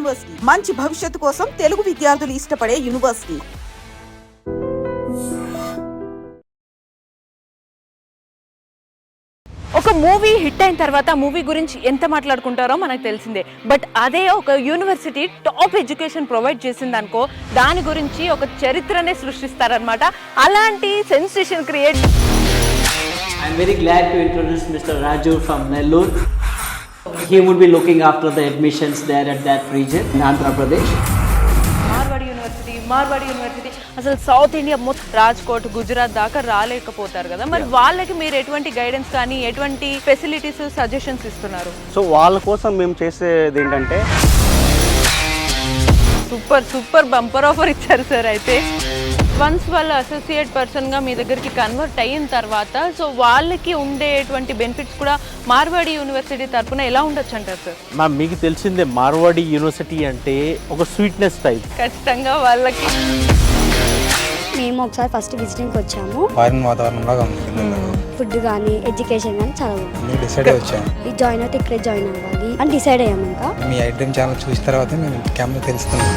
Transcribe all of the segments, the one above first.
University మంచి భవిష్యత్తు కోసం తెలుగు విద్యార్థులు ఇష్టపడే యూనివర్సిటీ. ఒక మూవీ హిట్ అయిన తర్వాత మూవీ గురించి ఎంత మాట్లాడుకుంటారో మనకు తెలిసిందే. బట్ అదే ఒక యూనివర్సిటీ టాప్ ఎడ్యుకేషన్ ప్రొవైడ్ చేసింది అనుకో, దాని గురించి ఒక చరిత్రనే సృష్టిస్తారనమాట. అలాంటి sensation create. I'm very glad to introduce Mr. Raju from Nellore. He would be looking after the admissions there at that region in Andhra Pradesh. Marwadi university అసలు సౌత్ ఇండియా మొత్తం రాజ్కోట్, గుజరాత్ దాకా రాలేకపోతారు కదా, మరి వాళ్ళకి మీరు ఎటువంటి గైడెన్స్ కానీ ఎటువంటి ఫెసిలిటీస్, సజెషన్స్ ఇస్తున్నారు? సో వాళ్ళ కోసం మేము చేసేది ఏంటంటే సూపర్ బంపర్ ఆఫర్ ఇచ్చారు సార్. అయితే వన్స్ వాళ్ళ అసోసియేట్ పర్సన్గా మీ దగ్గరికి కన్వర్ట్ అయిన తర్వాత సో వాళ్ళకి ఉండేటువంటి బెనిఫిట్స్ కూడా మార్వాడి యూనివర్సిటీ తరఫున ఎలా ఉండొచ్చు అంటారు సార్? మ్యామ్ మీకు తెలిసిందే మార్వాడి యూనివర్సిటీ అంటే ఒక స్వీట్నెస్ టైప్. ఖచ్చితంగా వాళ్ళకి. మేము ఒకసారి ఫస్ట్ విజిటింగ్కి వచ్చాము. ఫారిన్ వాతావరణం లాగా ఉంది. ఫుడ్ కానీ ఎడ్యుకేషన్ కానీ చాలా బాగుంది. డిసైడ్ వచ్చాము ఈ జాయిన్ అయితే ఇక్కడే జాయిన్ అవ్వాలి అని డిసైడ్ అయ్యాము. ఇంకా మీ ఐటమ్ ఛానల్ చూసిన తర్వాత మేము క్యాంప్లో తెలుస్తున్నాం.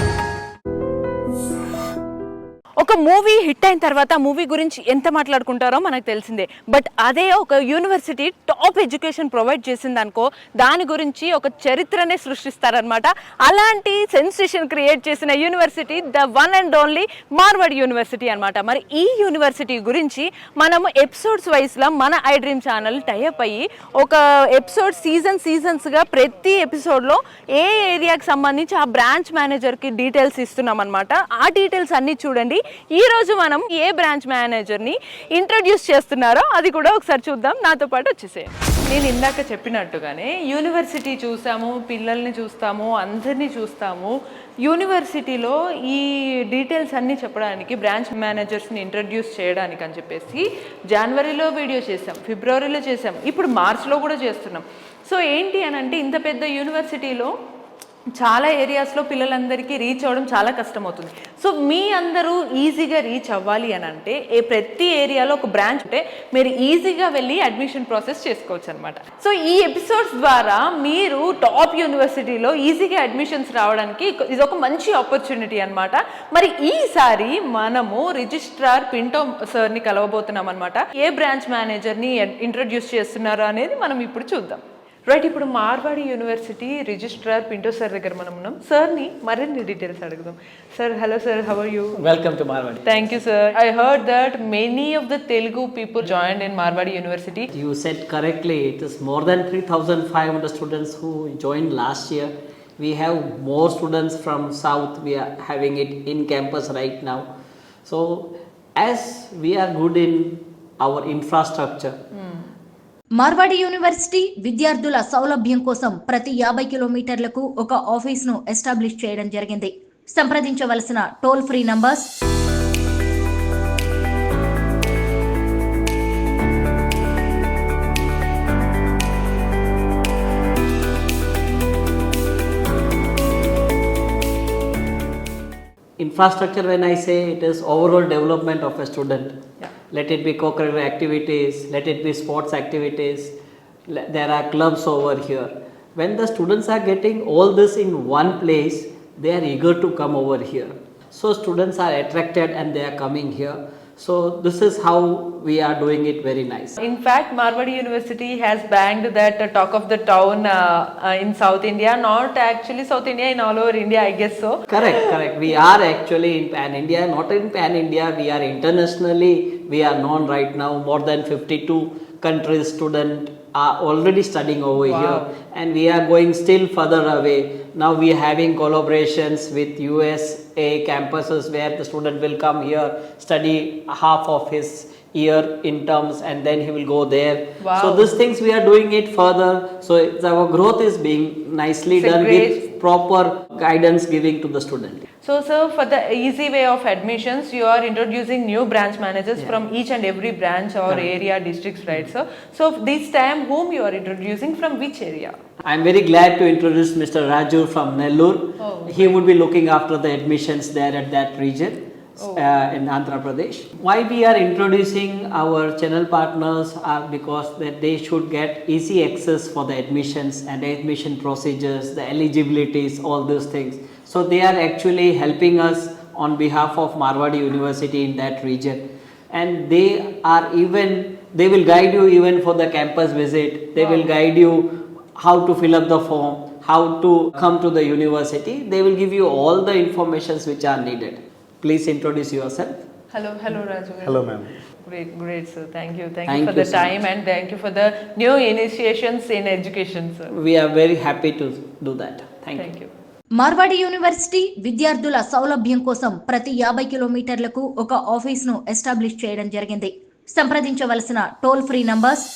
ఒక మూవీ హిట్ అయిన తర్వాత మూవీ గురించి ఎంత మాట్లాడుకుంటారో మనకు తెలిసిందే. బట్ అదే ఒక యూనివర్సిటీ టాప్ ఎడ్యుకేషన్ ప్రొవైడ్ చేసింది అనుకో, దాని గురించి ఒక చరిత్రనే సృష్టిస్తారనమాట. అలాంటి సెన్సేషన్ క్రియేట్ చేసిన university the one and only Marwadi university అనమాట. మరి ఈ యూనివర్సిటీ గురించి మనము ఎపిసోడ్స్ వైజ్లో మన ఐ డ్రీమ్ ఛానల్ టైఅప్ అయ్యి ఒక ఎపిసోడ్ సీజన్స్గా ప్రతి ఎపిసోడ్లో ఏ ఏరియాకి సంబంధించి ఆ బ్రాంచ్ మేనేజర్కి డీటెయిల్స్ ఇస్తున్నాం అనమాట. ఆ డీటెయిల్స్ అన్నీ చూడండి. ఈ రోజు మనం ఏ బ్రాంచ్ మేనేజర్ని ఇంట్రడ్యూస్ చేస్తున్నారో అది కూడా ఒకసారి చూద్దాం. నాతో పాటు వచ్చేసేయండి. నేను ఇందాక చెప్పినట్టుగానే యూనివర్సిటీ చూసాము, పిల్లల్ని చూస్తాము, అందరినీ చూస్తాము. యూనివర్సిటీలో ఈ డీటెయిల్స్ అన్నీ చెప్పడానికి బ్రాంచ్ మేనేజర్స్ని ఇంట్రడ్యూస్ చేయడానికి అని చెప్పేసి జనవరిలో వీడియో చేసాం, ఫిబ్రవరిలో చేసాం, ఇప్పుడు మార్చ్లో కూడా చేస్తున్నాం. సో ఏంటి అని అంటే ఇంత పెద్ద యూనివర్సిటీలో చాలా ఏరియాస్లో పిల్లలందరికీ రీచ్ అవ్వడం చాలా కష్టమవుతుంది. సో మీ అందరూ ఈజీగా రీచ్ అవ్వాలి అని అంటే ప్రతి ఏరియాలో ఒక బ్రాంచ్ ఉంటే మీరు ఈజీగా వెళ్ళి అడ్మిషన్ ప్రాసెస్ చేసుకోవచ్చు అనమాట. సో ఈ ఎపిసోడ్స్ ద్వారా మీరు టాప్ యూనివర్సిటీలో ఈజీగా అడ్మిషన్స్ రావడానికి ఇది ఒక మంచి ఆపర్చునిటీ అనమాట. మరి ఈసారి మనము రిజిస్ట్రార్ పింటో సార్ని కలవబోతున్నాం అనమాట. ఏ బ్రాంచ్ మేనేజర్ని ఇంట్రడ్యూస్ చేస్తున్నారు అనేది మనం ఇప్పుడు చూద్దాం. రైట్, ఇప్పుడు Marwadi university registrar Pinto sir దగ్గర మనం ఉన్నాం. సార్ని మరిన్ని డీటెయిల్స్ అడుగుదాం. Sir, hello sir, how are you? Welcome to Marwadi. Thank you sir. I heard that many of the Telugu people joined in Marwadi University. You said correctly, it is more than 3,500 students who joined last year. We have more students from south. We are having it in campus right now. So as we are good in our infrastructure, Marwadi university విద్యార్థుల సౌలభ్యం కోసం ప్రతి 50 కిలోమీటర్లకు ఒక ఆఫీస్ను establish చేయడం జరిగింది. సంప్రదించవలసిన toll free numbers infrastructure, when I say, it is overall development of a student. Let it be co-curricular activities, let it be sports activities, there are clubs over here. When the students are getting all this in one place, they are eager to come over here. So students are attracted and they are coming here. So this is how we are doing it very nice. In fact, Marwadi University has bagged that talk of the town in South India, not actually South India, in all over India, I guess so. Correct. We are actually in Pan India, not in Pan India, we are internationally, we are known right now. More than 52 countries students are already studying over here, and we are going still further away. Now we are having collaborations with USA campuses where the student will come here, study half of his year in terms, and then he will go there. So these things we are doing it further. So our growth is being nicely done with proper guidance giving to the student. So sir, for the easy way of admissions, you are introducing new branch managers from each and every branch or area, districts, right sir? So this time whom you are introducing, from which area? I am very glad to introduce Mr. Raju from Nellore. He would be looking after the admissions there at that region. in Andhra Pradesh. Why we are introducing our channel partners are because that they should get easy access for the admissions and admission procedures, the eligibilities, all those things. So they are actually helping us on behalf of Marwadi University in that region, and they will guide you even for the campus visit. They will guide you how to fill up the form, how to come to the university. They will give you all the informations which are needed. Please introduce yourself. Hello Raju. Hello ma'am. Great sir. Thank you Thank for you the so time and thank you for the new initiations in education, sir. We are very happy to do that. Thank you. Marwadi university విద్యార్థుల సౌలభ్యం కోసం ప్రతి 50 కిలోమీటర్లకు ఒక ఆఫీస్ను establish చేయడం జరిగింది. సంప్రదించవలసిన toll free numbers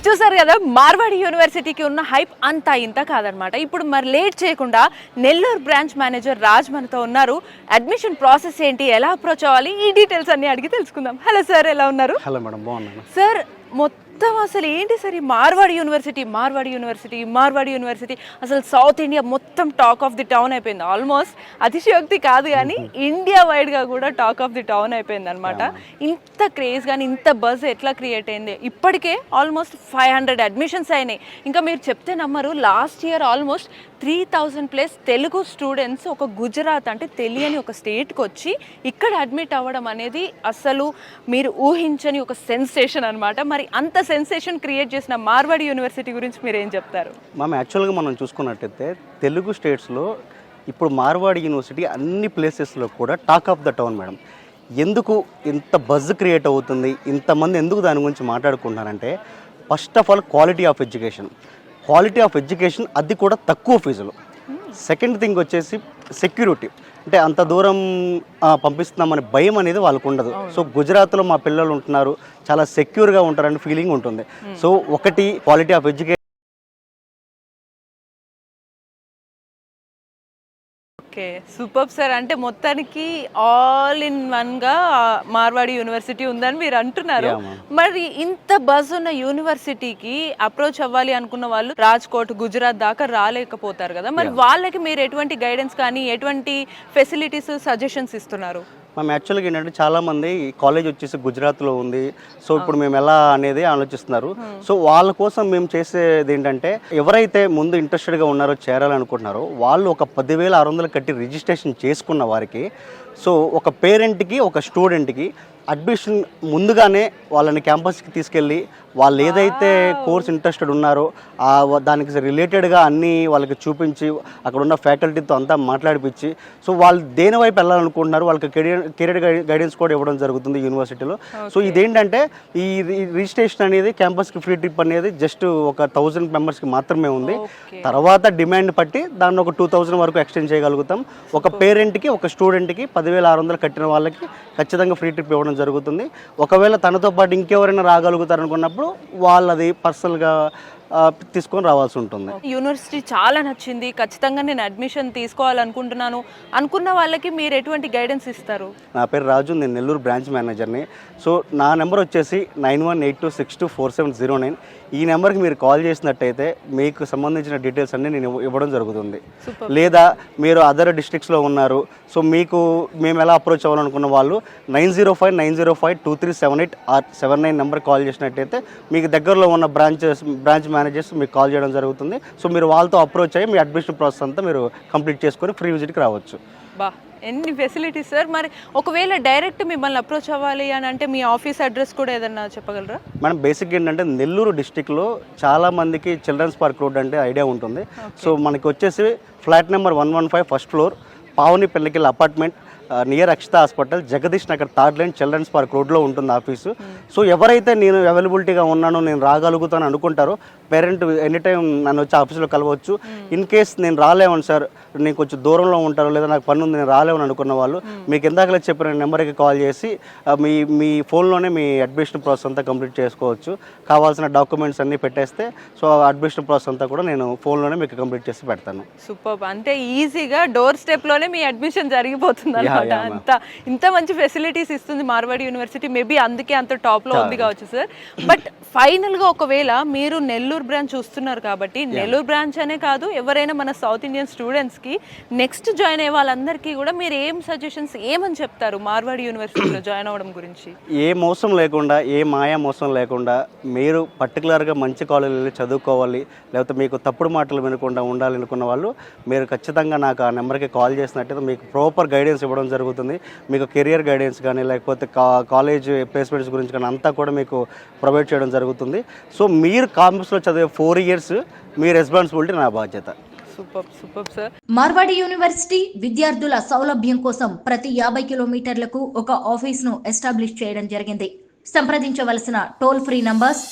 చూసారు కదా, మార్వాడి యూనివర్సిటీకి ఉన్న హైప్ అంతా ఇంత కాదనమాట. ఇప్పుడు మరి లేట్ చేయకుండా నెల్లూరు బ్రాంచ్ మేనేజర్ రాజ్ మనతో ఉన్నారు. అడ్మిషన్ ప్రాసెస్ ఏంటి, ఎలా అప్రోచ్ అవ్వాలి, ఈ డీటెయిల్స్ అన్ని అడిగి తెలుసుకుందాం. హలో సార్, ఎలా ఉన్నారు? హలో మేడం, బాగున్నాను. సార్ మొత్తం అసలు ఏంటి సార్ ఈ మార్వాడి యూనివర్సిటీ అసలు సౌత్ ఇండియా మొత్తం టాక్ ఆఫ్ ది టౌన్ అయిపోయింది. ఆల్మోస్ట్ అతిశయోక్తి కాదు కానీ ఇండియా వైడ్గా కూడా టాక్ ఆఫ్ ది టౌన్ అయిపోయింది అనమాట. ఇంత క్రేజ్ కానీ ఇంత బజ్ ఎట్లా క్రియేట్ అయింది? ఇప్పటికే ఆల్మోస్ట్ 500 అడ్మిషన్స్ అయినాయి. ఇంకా మీరు చెప్తే నమ్మరు, last year almost 3000+ Telugu students ఒక గుజరాత్ అంటే తెలియని ఒక స్టేట్కి వచ్చి ఇక్కడ అడ్మిట్ అవ్వడం అనేది అసలు మీరు ఊహించని ఒక సెన్సేషన్ అనమాట. మరి అంత సెన్సేషన్ క్రియేట్ చేసిన మార్వాడి యూనివర్సిటీ గురించి మీరు ఏం చెప్తారు? మ్యామ్, యాక్చువల్గా మనం చూసుకున్నట్టయితే తెలుగు స్టేట్స్లో ఇప్పుడు మార్వాడి యూనివర్సిటీ అన్ని ప్లేసెస్లో కూడా talk of the town madam. ఎందుకు ఇంత బజ్ క్రియేట్ అవుతుంది, ఇంతమంది ఎందుకు దాని గురించి మాట్లాడుకుంటున్నారంటే, first of all quality of education, అది కూడా తక్కువ ఫీజులు. సెకండ్ థింగ్ వచ్చేసి సెక్యూరిటీ, అంటే అంత దూరం పంపిస్తున్నామని భయం అనేది వాళ్ళకు ఉండదు. సో గుజరాత్లో మా పిల్లలు ఉంటున్నారు, చాలా సెక్యూర్గా ఉంటారని ఫీలింగ్ ఉంటుంది. సో ఒకటి quality of education. Okay, super sir. అంటే మొత్తానికి ఆల్ ఇన్ వన్గా మార్వాడి యూనివర్సిటీ ఉందని మీరు అంటున్నారు. మరి ఇంత బజ్ ఉన్న యూనివర్సిటీకి అప్రోచ్ అవ్వాలి అనుకున్న వాళ్ళు రాజ్కోట్, గుజరాత్ దాకా రాలేకపోతారు కదా, మరి వాళ్ళకి మీరు ఎటువంటి గైడెన్స్ కానీ ఎటువంటి ఫెసిలిటీస్, సజెషన్స్ ఇస్తున్నారు? మేము యాక్చువల్గా ఏంటంటే చాలామంది కాలేజ్ వచ్చేసి గుజరాత్లో ఉంది, సో ఇప్పుడు మేము ఎలా అనేది ఆలోచిస్తున్నారు. సో వాళ్ళ కోసం మేము చేసేది ఏంటంటే, ఎవరైతే ముందు ఇంట్రెస్టెడ్గా ఉన్నారో, చేరాలనుకుంటున్నారో, వాళ్ళు ఒక 10,600 కట్టి రిజిస్ట్రేషన్ చేసుకున్న వారికి, సో ఒక పేరెంట్కి ఒక స్టూడెంట్కి అడ్మిషన్ ముందుగానే వాళ్ళని క్యాంపస్కి తీసుకెళ్ళి వాళ్ళు ఏదైతే కోర్స్ ఇంట్రెస్టెడ్ ఉన్నారో దానికి రిలేటెడ్గా అన్నీ వాళ్ళకి చూపించి అక్కడ ఉన్న ఫ్యాకల్టీతో అంతా మాట్లాడిపించి, సో వాళ్ళు దేని వైపు వెళ్ళాలనుకుంటున్నారు వాళ్ళకి కెరియర్ గైడెన్స్ కూడా ఇవ్వడం జరుగుతుంది యూనివర్సిటీలో. సో ఇదేంటంటే ఈ రిజిస్ట్రేషన్ అనేది క్యాంపస్కి ఫ్రీ ట్రిప్ అనేది జస్ట్ ఒక 1000 మెంబర్స్కి మాత్రమే ఉంది. తర్వాత డిమాండ్ బట్టి దాన్ని ఒక 2000 వరకు ఎక్స్టెండ్ చేయగలుగుతాం. ఒక పేరెంట్కి ఒక స్టూడెంట్కి 10,600 కట్టిన వాళ్ళకి ఖచ్చితంగా ఫ్రీ ట్రిప్ ఇవ్వడం జరుగుతుంది. ఒకవేళ తనతో పాటు ఇంకెవరైనా రాగలుగుతారు అనుకున్నప్పుడు వాళ్ళది పర్సనల్గా తీసుకొని రావాల్సి ఉంటుంది. యూనివర్సిటీ చాలా నచ్చింది, ఖచ్చితంగా నేను అడ్మిషన్ తీసుకోవాలనుకుంటున్నాను అనుకున్న వాళ్ళకి మీరు ఎటువంటి గైడెన్స్ ఇస్తారు? నా పేరు రాజు, నేను నెల్లూరు బ్రాంచ్ మేనేజర్ని. సో నా నెంబర్ వచ్చేసి 9182624709. ఈ నెంబర్కి మీరు కాల్ చేసినట్టయితే మీకు సంబంధించిన డీటెయిల్స్ అన్నీ నేను ఇవ్వడం జరుగుతుంది. లేదా మీరు అదర్ డిస్ట్రిక్ట్స్లో ఉన్నారు, సో మేము ఎలా అప్రోచ్ అవ్వాలనుకున్న వాళ్ళు 9059052378 ఆర్ 79 నెంబర్ కాల్ చేసినట్టయితే మీకు దగ్గరలో ఉన్న బ్రాంచ్ మేనేజర్స్ మీకు కాల్ చేయడం జరుగుతుంది. సో మీరు వాళ్ళతో అప్రోచ్ అయ్యి మీ అడ్మిషన్ ప్రాసెస్ అంతా మీరు కంప్లీట్ చేసుకొని ఫ్రీ విజిట్కి రావచ్చు. ఎన్ని ఫెసిలిటీస్ సార్. మరి ఒకవేళ డైరెక్ట్ మిమ్మల్ని అప్రోచ్ అవ్వాలి అని అంటే మీ ఆఫీస్ అడ్రస్ కూడా ఏదన్నా చెప్పగలరా? మనం బేసిక్ ఏంటంటే నెల్లూరు డిస్టిక్లో చాలా మందికి చిల్డ్రన్స్ పార్క్ రోడ్ అంటే ఐడియా ఉంటుంది. సో మనకి వచ్చేసి flat number 115 first floor, Pavani పెళ్ళికెళ్ళ apartment, near Akshita hospital, Jagadish Nagar 3rd line, children's park రోడ్లో ఉంటుంది ఆఫీసు. సో ఎవరైతే నేను అవైలబిలిటీగా ఉన్నానో, నేను రాగలుగుతాను అనుకుంటారో, పేరెంట్ ఎనీ టైం నన్ను వచ్చి ఆఫీస్లో కలవచ్చు. ఇన్ కేస్ నేను రాలేమని సార్, నేను కొంచెం దూరంలో ఉంటారు లేదా నాకు పని ఉంది నేను రాలేమని అనుకున్న వాళ్ళు మీకు ఇందాకలే చెప్పిన నెంబర్కి కాల్ చేసి మీ ఫోన్లోనే మీ అడ్మిషన్ ప్రాసెస్ అంతా కంప్లీట్ చేసుకోవచ్చు. కావాల్సిన డాక్యుమెంట్స్ అన్నీ పెట్టేస్తే సో అడ్మిషన్ ప్రాసెస్ అంతా కూడా నేను ఫోన్లోనే మీకు కంప్లీట్ చేసి పెడతాను. సూపర్. అంటే ఈజీగా డోర్ స్టెప్లోనే మీ అడ్మిషన్ జరిగిపోతుంది. అనమాట. అంత ఇంత మంచి ఫెసిలిటీస్ ఇస్తుంది మార్వాడి యూనివర్సిటీ. మేబీ అందుకే అంత టాప్లో ఉంది కావచ్చు సార్. బట్ ఫైనల్గా ఒకవేళ మీరు నెల్లూరు బ్రాంచ్ చూస్తున్నారు కాబట్టి, నెల్లూరు బ్రాంచ్ అనే కాదు, ఎవరైనా మన సౌత్ ఇండియన్ స్టూడెంట్స్కి నెక్స్ట్ జాయిన్ అయ్యే వాళ్ళందరికీ కూడా మీరు ఏం సజెషన్స్ ఏమని చెప్తారు మార్వాడి యూనివర్సిటీలో జాయిన్ అవ్వడం గురించి? ఏ మోసం లేకుండా, ఏ మాయా మోసం లేకుండా మీరు పర్టికులర్గా మంచి కాలేజీలో చదువుకోవాలి, లేకపోతే మీకు తప్పుడు మాటలు వినకుండా ఉండాలి అనుకున్న వాళ్ళు మీరు ఖచ్చితంగా నాకు ఆ నెంబర్కి కాల్ చేసినట్టయితే మీకు ప్రాపర్ గైడెన్స్ ఇవ్వడం జరుగుతుంది. మీకు కెరియర్ గైడెన్స్ కానీ, లేకపోతే కాలేజ్ ప్లేస్మెంట్స్ గురించి కానీ అంతా కూడా మీకు ప్రొవైడ్ చేయడం జరుగుతుంది. సో మీరు కాంపస్లో చదివే 4 years మీ రెస్పాన్సిబిలిటీ, నా బాధ్యత. Super sir. మార్వాడి యూనివర్సిటీ విద్యార్థుల సౌలభ్యం కోసం ప్రతి 50 కిలోమీటర్లకు ఒక ఆఫీస్ను ఎస్టాబ్లిష్ చేయడం జరిగింది. సంప్రదించవలసిన toll free numbers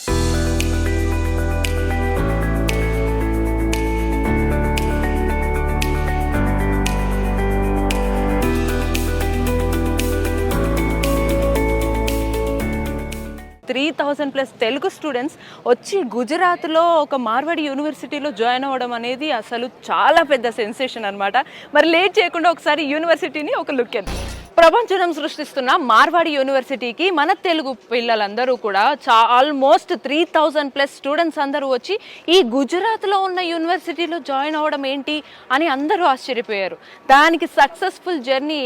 3,000+ Telugu students వచ్చి గుజరాత్లో ఒక మార్వాడి యూనివర్సిటీలో జాయిన్ అవ్వడం అనేది అసలు చాలా పెద్ద సెన్సేషన్ అనమాట. మరి లేట్ చేయకుండా ఒకసారి యూనివర్సిటీని ఒక లుక్ చేద్దాం. ప్రపంచం సృష్టిస్తున్న మార్వాడి యూనివర్సిటీకి మన తెలుగు పిల్లలందరూ కూడా ఆల్మోస్ట్ 3,000+ స్టూడెంట్స్ అందరూ వచ్చి ఈ గుజరాత్లో ఉన్న యూనివర్సిటీలో జాయిన్ అవ్వడం ఏంటి అని అందరూ ఆశ్చర్యపోయారు. దానికి సక్సెస్ఫుల్ జర్నీ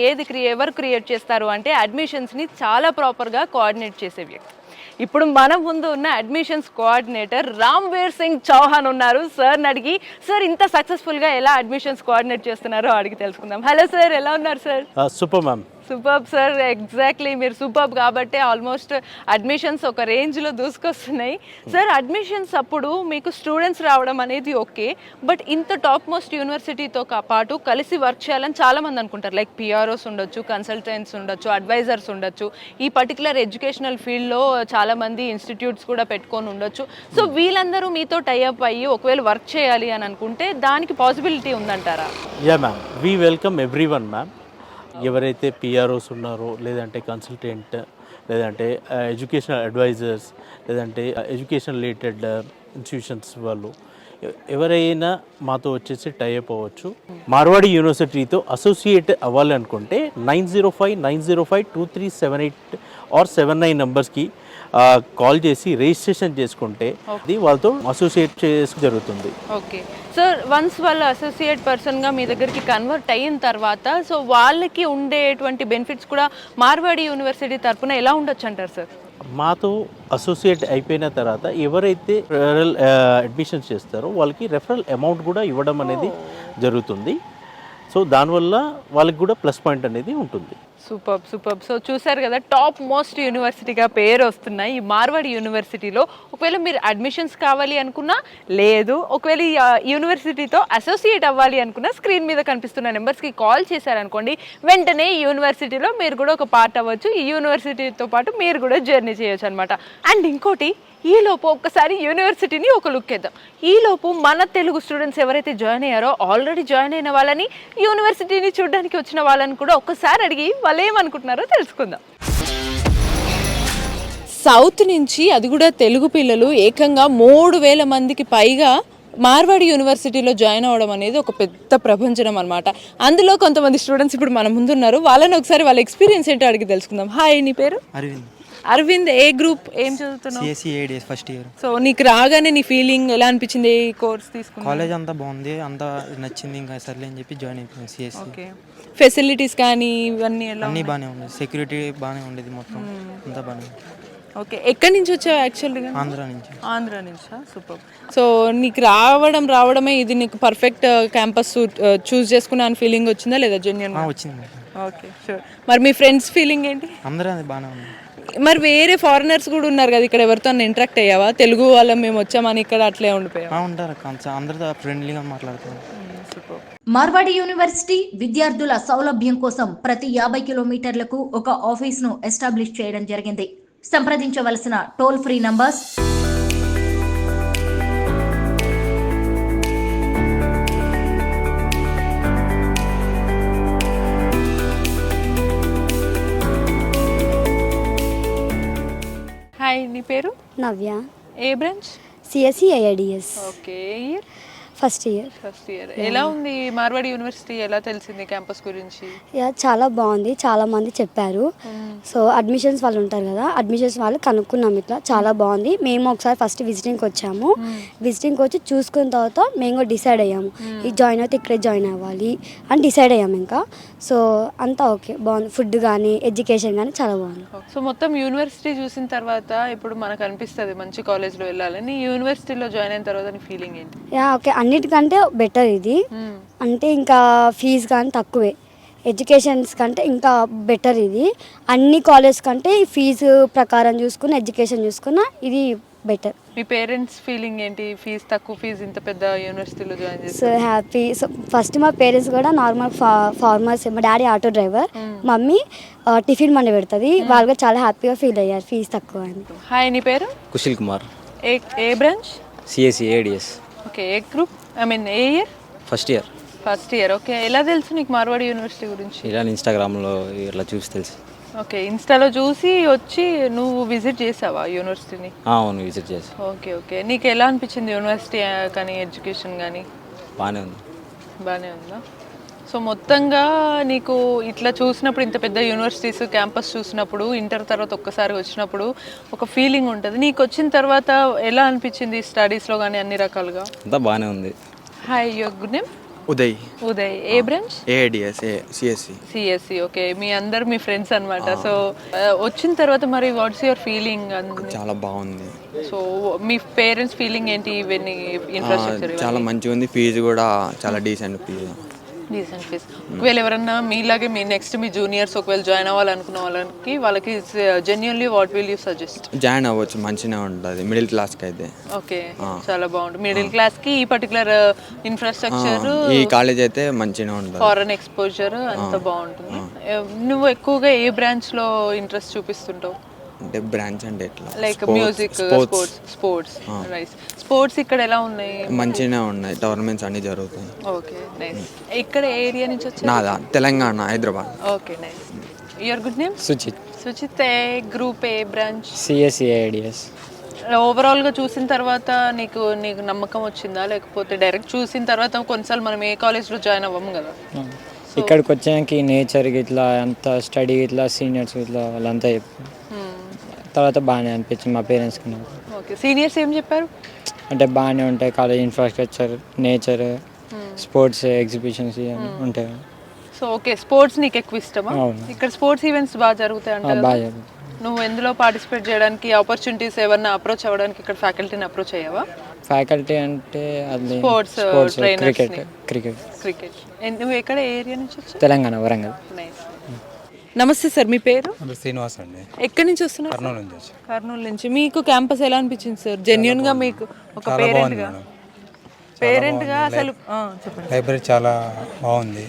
ఎవరు క్రియేట్ చేస్తారు అంటే అడ్మిషన్స్ని చాలా ప్రాపర్గా కోఆర్డినేట్ చేసే వ్యక్తి. ఇప్పుడు మన ముందు ఉన్న అడ్మిషన్స్ కోఆర్డినేటర్ రామ్వీర్ సింగ్ చౌహాన్ ఉన్నారు. సార్ని అడిగి సార్ ఇంత సక్సెస్ఫుల్గా ఎలా అడ్మిషన్స్ కోఆర్డినేట్ చేస్తున్నారో అడిగి తెలుసుకుందాం. హలో సార్, ఎలా ఉన్నారు sir? Super ma'am. Super sir, exactly మీరు సూపర్ కాబట్టి ఆల్మోస్ట్ అడ్మిషన్స్ ఒక రేంజ్లో దూసుకొస్తున్నాయి. సార్ అడ్మిషన్స్ అప్పుడు మీకు స్టూడెంట్స్ రావడం అనేది ఓకే, బట్ ఇంత టాప్ మోస్ట్ యూనివర్సిటీతో పాటు కలిసి వర్క్ చేయాలని చాలామంది అనుకుంటారు. లైక్ పిఆర్ఓస్ ఉండొచ్చు, కన్సల్టెంట్స్ ఉండొచ్చు, అడ్వైజర్స్ ఉండొచ్చు. ఈ పర్టికులర్ ఎడ్యుకేషనల్ ఫీల్డ్లో చాలామంది ఇన్స్టిట్యూట్స్ కూడా పెట్టుకొని ఉండొచ్చు. సో వీళ్ళందరూ మీతో టైఅప్ అయ్యి ఒకవేళ వర్క్ చేయాలి అని అనుకుంటే దానికి పాసిబిలిటీ ఉందంటారా? Yeah ma'am, we welcome everyone ma'am. ఎవరైతే పిఆర్ఓస్ ఉన్నారో, లేదంటే కన్సల్టెంట్, లేదంటే ఎడ్యుకేషనల్ అడ్వైజర్స్, లేదంటే ఎడ్యుకేషన్ రిలేటెడ్ ఇన్స్టిట్యూషన్స్ వాళ్ళు ఎవరైనా మాతో వచ్చేసి టైఅప్ అవ్వచ్చు. మార్వాడి యూనివర్సిటీతో అసోసియేట్ అవ్వాలి అనుకుంటే 9059052378 ఆర్ 79 నెంబర్స్కి కాల్ చేసి రిజిస్ట్రేషన్ చేసుకుంటే అది వాళ్ళతో అసోసియేట్ చేసి జరుగుతుంది. ఓకే సార్, వన్స్ వాళ్ళు అసోసియేట్ పర్సన్గా మీ దగ్గరికి కన్వర్ట్ అయిన తర్వాత సో వాళ్ళకి ఉండేటువంటి బెనిఫిట్స్ కూడా మార్వాడి యూనివర్సిటీ తరఫున ఎలా ఉండొచ్చు అంటారు సార్? మాతో అసోసియేట్ అయిపోయిన తర్వాత ఎవరైతే రెఫరల్ అడ్మిషన్స్ చేస్తారో వాళ్ళకి రెఫరల్ అమౌంట్ కూడా ఇవ్వడం అనేది జరుగుతుంది. సో దానివల్ల వాళ్ళకి కూడా ప్లస్ పాయింట్ అనేది ఉంటుంది. సూపర్. సో చూసారు కదా, టాప్ మోస్ట్ యూనివర్సిటీగా పేరు వస్తున్నాయి ఈ మార్వాడి యూనివర్సిటీలో. ఒకవేళ మీరు అడ్మిషన్స్ కావాలి అనుకున్నా, లేదు ఒకవేళ ఈ యూనివర్సిటీతో అసోసియేట్ అవ్వాలి అనుకున్నా, స్క్రీన్ మీద కనిపిస్తున్న నెంబర్స్కి కాల్ చేశారనుకోండి, వెంటనే ఈ యూనివర్సిటీలో మీరు కూడా ఒక పార్ట్ అవ్వచ్చు. ఈ యూనివర్సిటీతో పాటు మీరు కూడా జర్నీ చేయొచ్చు అనమాట. అండ్ ఇంకోటి, ఈలోపు ఒక్కసారి యూనివర్సిటీని ఒక లుక్ వేద్దాం. ఈలోపు మన తెలుగు స్టూడెంట్స్ ఎవరైతే జాయిన్ అయ్యారో, ఆల్రెడీ జాయిన్ అయిన వాళ్ళని, యూనివర్సిటీని చూడడానికి వచ్చిన వాళ్ళని కూడా ఒక్కసారి అడిగి వాళ్ళు ఏమనుకుంటున్నారో తెలుసుకుందాం. సౌత్ నుంచి, అది కూడా తెలుగు పిల్లలు ఏకంగా 3,000 మందికి పైగా మార్వాడి యూనివర్సిటీలో జాయిన్ అవ్వడం అనేది ఒక పెద్ద ప్రపంచం అనమాట. అందులో కొంతమంది స్టూడెంట్స్ ఇప్పుడు మన ముందున్నారు. వాళ్ళని ఒకసారి వాళ్ళ ఎక్స్పీరియన్స్ ఏంటో అడిగి తెలుసుకుందాం. హాయ్, నీ పేరు? అరవింద్. ఏ గ్రూప్, ఏం చదువుతున్నావు? First year. సో నీకు రాగానే నీ ఫీలింగ్ ఎలా అనిపించింది ఈ కోర్స్ తీసుకుని? కాలేజ్ అంతా బాగుంది, అంతా నచ్చింది, ఇంకా సర్లే అని చెప్పి జాయిన్ అయిపోయింది సిఎస్సి. ఓకే, ఫెసిలిటీస్ కానీ ఇవన్నీ ఎలా? అన్నీ బాగానే ఉంది, సెక్యూరిటీ బాగానే ఉండేది, మొత్తం అంతా బాగానే ఉంది. ఓకే, ఎక్కడి నుంచి వచ్చావు యాక్చువల్గా? ఆంధ్ర నుంచి. ఆంధ్ర నుంచా? సూపర్. సో నీకు రావడమే ఇది నీకు పర్ఫెక్ట్ క్యాంపస్ చూస్ చేసుకున్నా అని ఫీలింగ్ వచ్చిందా లేదా జెన్యూన్? వచ్చింది. Okay, sure. మరి మీ ఫ్రెండ్స్ ఫీలింగ్ ఏంటి? అందరూ అది బాగానే ఉంది. మరి వేరే ఫారినర్స్ కూడా ఉన్నారు కదా ఇక్కడ, ఎవరితో ఇంటరాక్ట్ అయ్యావా? తెలుగు వాళ్ళం మేము వచ్చామని ఇక్కడ అట్లే ఉండిపోయావా? ఉంటారు, అందరితో ఫ్రెండ్లీగా మాట్లాడుతారు. మార్వాడి యూనివర్సిటీ విద్యార్థుల సౌలభ్యం కోసం ప్రతి 50 కిలోమీటర్లకు ఒక ఆఫీస్ను ఎస్టాబ్లిష్ చేయడం జరిగింది. సంప్రదించవలసిన టోల్ ఫ్రీ నంబర్స్ 'హాయ్, నీ పేరు? నవ్య. ఏ branch? CSC IIDS. Okay, first year. First year. ఎలా ఉంది మార్వాడి యూనివర్సిటీ? ఎలా తెలిసింది క్యాంపస్ గురించి? యా చాలా బాగుంది, చాలా మంది చెప్పారు. సో అడ్మిషన్స్ వాళ్ళు ఉంటారు కదా, అడ్మిషన్స్ వాళ్ళు కనుక్కున్నాం, ఇట్లా చాలా బాగుంది. మేము ఒకసారి ఫస్ట్ విజిటింగ్కి వచ్చాము. విజిటింగ్కి వచ్చి చూసుకున్న తర్వాత మేము కూడా డిసైడ్ అయ్యాము, ఈ జాయిన్ అయితే ఇక్కడే జాయిన్ అవ్వాలి అని డిసైడ్ అయ్యాము. ఇంకా సో అంతా ఓకే, బాగుంది. ఫుడ్ కానీ ఎడ్యుకేషన్ కానీ చాలా బాగుంది. సో మొత్తం యూనివర్సిటీ చూసిన తర్వాత ఇప్పుడు మనకు అనిపిస్తుంది మంచి కాలేజ్లో వెళ్ళాలని. యూనివర్సిటీలో జాయిన్ అయిన తర్వాత నీ ఫీలింగ్ ఏంటి? యా ఓకే, అన్నిటికంటే బెటర్ ఇది. అంటే ఇంకా ఫీజు కానీ తక్కువే, ఎడ్యుకేషన్స్ కంటే ఇంకా బెటర్ ఇది. అన్ని కాలేజ్ కంటే ఈ ఫీజు ప్రకారం చూసుకున్న, ఎడ్యుకేషన్ చూసుకున్న ఇది బెటర్. మీ పేరెంట్స్ ఫీలింగ్ ఏంటి? ఫీజు తక్కువ, ఫీజు ఇంత పెద్ద యూనివర్సిటీలో జాయిన్ చేసి? So happy. సో ఫస్ట్ మా పేరెంట్స్ కూడా నార్మల్ ఫార్మర్స్. మా daddy auto driver, mummy tiffin మండి పెడుతుంది. వాళ్ళు కూడా చాలా హ్యాపీగా ఫీల్ అయ్యారు ఫీజు తక్కువ అని. హాయ్, నీ పేరు? కుశల్ కుమార్. ఏ బ్రాంచ్? CSC ADS. ఓకే, ఏ గ్రూప్? ఐ మీన్ ఏ year? First year. First year. Okay, ఎలా తెలుసు నీకు మార్వాడి యూనివర్సిటీ గురించి? ఇలా ఇన్స్టాగ్రామ్లో ఇట్లా చూసి తెలుసు. ఓకే, ఇన్స్టాలో చూసి వచ్చి నువ్వు విజిట్ చేసావా యూనివర్సిటీని? అవును, విజిట్ చేసి. ఓకే ఓకే, నీకు ఎలా అనిపించింది యూనివర్సిటీ కానీ ఎడ్యుకేషన్ కానీ? బాగానే ఉంది. బాగానే ఉందా? సో మొత్తంగా నీకు ఇట్లా చూసినప్పుడు, ఇంత పెద్ద యూనివర్సిటీస్ క్యాంపస్ చూసినప్పుడు, ఇంటర్ తర్వాత ఒక్కసారి వచ్చినప్పుడు ఒక ఫీలింగ్ ఉంటుంది. నీకు వచ్చిన తర్వాత ఎలా అనిపించింది స్టడీస్లో కానీ అన్ని రకాలుగా? అంతా బాగానే ఉంది. Hi, your good name? Uday. Uday, ఏ branch? ADS CSC. CSC. Okay, మీ అందరు మీ ఫ్రెండ్స్ అనమాట. సో వచ్చిన తర్వాత మరి వాట్స్ యువర్ ఫీలింగ్? చాలా బాగుంది. సో మీ పేరెంట్స్ ఫీలింగ్ ఏంటి? ఇవన్నీ ఇన్ఫ్రాస్ట్రక్చర్ చాలా మంచిగా ఉంది. ఫీజు కూడా చాలా డీసెంట్ ఫీజు. Decent fees. ఒకవేళ ఎవరన్నా మీలాగే మీ నెక్స్ట్ మీ జూనియర్స్ ఒకవేళ జాయిన్ అవ్వాలనుకున్న వాళ్ళకి genuinely what will you suggest? Join అవ్వచ్చు, మంచిగా ఉంటుంది మిడిల్ క్లాస్కి అయితే. ఓకే, చాలా బాగుంటుంది. మిడిల్ క్లాస్కి ఈ పర్టికులర్ ఇన్ఫ్రాస్ట్రక్చర్, ఈ కాలేజ్ అయితే మంచిగా ఉంటుంది. ఫారెన్ ఎక్స్పోజర్ అంతా బాగుంటుంది. నువ్వు ఎక్కువగా ఏ బ్రాంచ్లో ఇంట్రెస్ట్ చూపిస్తుంటావు? అంటే బ్రాంచ్ అంటే ఎట్లా? Like music, sports. Nice. Sports ఇక్కడ ఎలా ఉన్నాయి? మంచిగానే ఉన్నాయి, టోర్నమెంట్స్ అన్ని జరుగుతాయి. Okay, nice. ఇక్కడ ఏరియా నుంచి వచ్చారు? నాదా Telangana, Hyderabad. Okay, nice. Your good name? Suchit. Suchit, ఏ గ్రూప్, ఏ బ్రాంచ్? CSC ADS. ఓవరాల్గా చూసిన తర్వాత నీకు నమ్మకం వచ్చిందా? లేకపోతే డైరెక్ట్ చూసిన తర్వాత కొన్నిసార్లు మనం ఏ కాలేజ్లో జాయిన్ అవ్వము కదా, ఇక్కడికి వచ్చాక నేచర్ ఇట్లా అంతా స్టడీ ఇట్లా సీనియర్స్ ఇట్లా వాళ్ళంతా చెప్పారు. తర్వాత బాగానే అనిపించింది మా పేరెంట్స్కి. ఓకే, సీనియర్స్ ఏం చెప్పారు? అంటే బాగానే ఉంటాయి college infrastructure, nature, sports exhibitions ఉంటాయి. సో ఓకే, స్పోర్ట్స్ నీకు ఎక్కువ ఇష్టమా? అవును. ఇక్కడ స్పోర్ట్స్ ఈవెంట్స్ బాగా జరుగుతాయి అంటే బాగా. నువ్వు ఎందులో పార్టిసిపేట్ చేయడానికి ఆపర్చునిటీస్ ఏమన్నా అప్రోచ్ అవ్వడానికి ఇక్కడ ఫ్యాకల్టీని అప్రోచ్ అయ్యావా? ఫ్యాకల్టీ అంటే అది స్పోర్ట్స్ క్రికెట్. క్రికెట్. నువ్వు ఎక్కడ ఏరియా నుంచి వచ్చావు? తెలంగాణ, వరంగల్. నైస్. నమస్తే సార్, మీ పేరు? శ్రీనివాస్ అండి. ఎక్కడి నుంచి వస్తున్నారు? కర్నూలు నుంచి వచ్చి. కర్నూలు నుంచి. మీకు క్యాంపస్ ఎలా అనిపించింది సార్? జెన్యున్ గా మీకు ఒక పేరెంట్ గా అసలు చెప్పండి. లైబ్రరీ చాలా బాగుంది,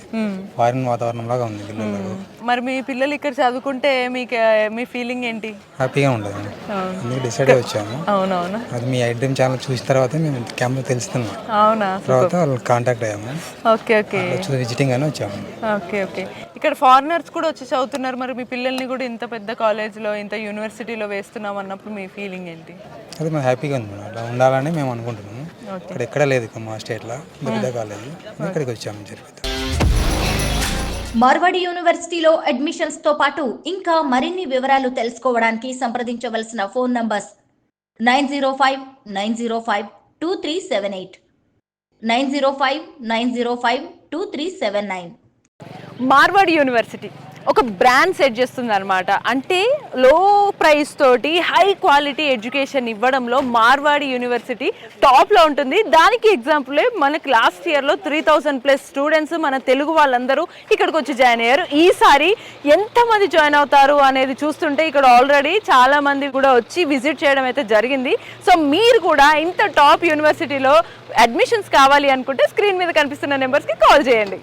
ఫారిన్ వాతావరణం లాగా ఉంది పిల్లలకు. మరి మీ పిల్లలు ఇక్కడ చదువుకుంటే మీకు మీ ఫీలింగ్ ఏంటి? హ్యాపీగా ఉంటుంది, అందుకు డిసైడ్ అయ్యి వచ్చాము. అవునవును. అది మీ ఐడ్రీమ్ ఛానల్ చూసిన తర్వాత మేము క్యాంప్లో తెలుస్తున్నాం. అవునా? తర్వాత వాళ్ళు కాంటాక్ట్ అయ్యాము. ఓకే ఓకే, విజిటింగ్ అని వచ్చాము. Okay okay. ఇక్కడ ఫారినర్స్ కూడా వచ్చి చదువుతున్నారు. మరి మీ పిల్లల్ని కూడా ఇంత పెద్ద కాలేజ్లో, ఇంత యూనివర్సిటీలో వేస్తున్నాం అన్నప్పుడు మీ ఫీలింగ్ ఏంటి? అది మేము హ్యాపీగా ఉంది, అలా ఉండాలని మేము అనుకుంటున్నాము. ఇక్కడ ఎక్కడ లేదు మా స్టేట్లో పెద్ద కాలేజ్, ఇక్కడికి వచ్చాము. జరుగుతుంది. మార్వాడి యూనివర్సిటీలో అడ్మిషన్స్ తో పాటు ఇంకా మరిన్ని వివరాలు తెలుసుకోవడానికి సంప్రదించవలసిన ఫోన్ నంబర్స్ 9059052378, 9059052379. మార్వాడి యూనివర్సిటీ ఒక బ్రాండ్ సెట్ చేస్తుంది అనమాట. అంటే లో ప్రైస్ తోటి హై క్వాలిటీ ఎడ్యుకేషన్ ఇవ్వడంలో మార్వాడి యూనివర్సిటీ టాప్లో ఉంటుంది. దానికి ఎగ్జాంపులే మనకి లాస్ట్ ఇయర్లో 3000+ స్టూడెంట్స్ మన తెలుగు వాళ్ళందరూ ఇక్కడికి వచ్చి జాయిన్ అయ్యారు. ఈసారి ఎంతమంది జాయిన్ అవుతారు అనేది చూస్తుంటే ఇక్కడ ఆల్రెడీ చాలామంది కూడా వచ్చి విజిట్ చేయడం అయితే జరిగింది. సో మీరు కూడా ఇంత టాప్ యూనివర్సిటీలో అడ్మిషన్స్ కావాలి అనుకుంటే స్క్రీన్ మీద కనిపిస్తున్న నెంబర్స్కి కాల్ చేయండి.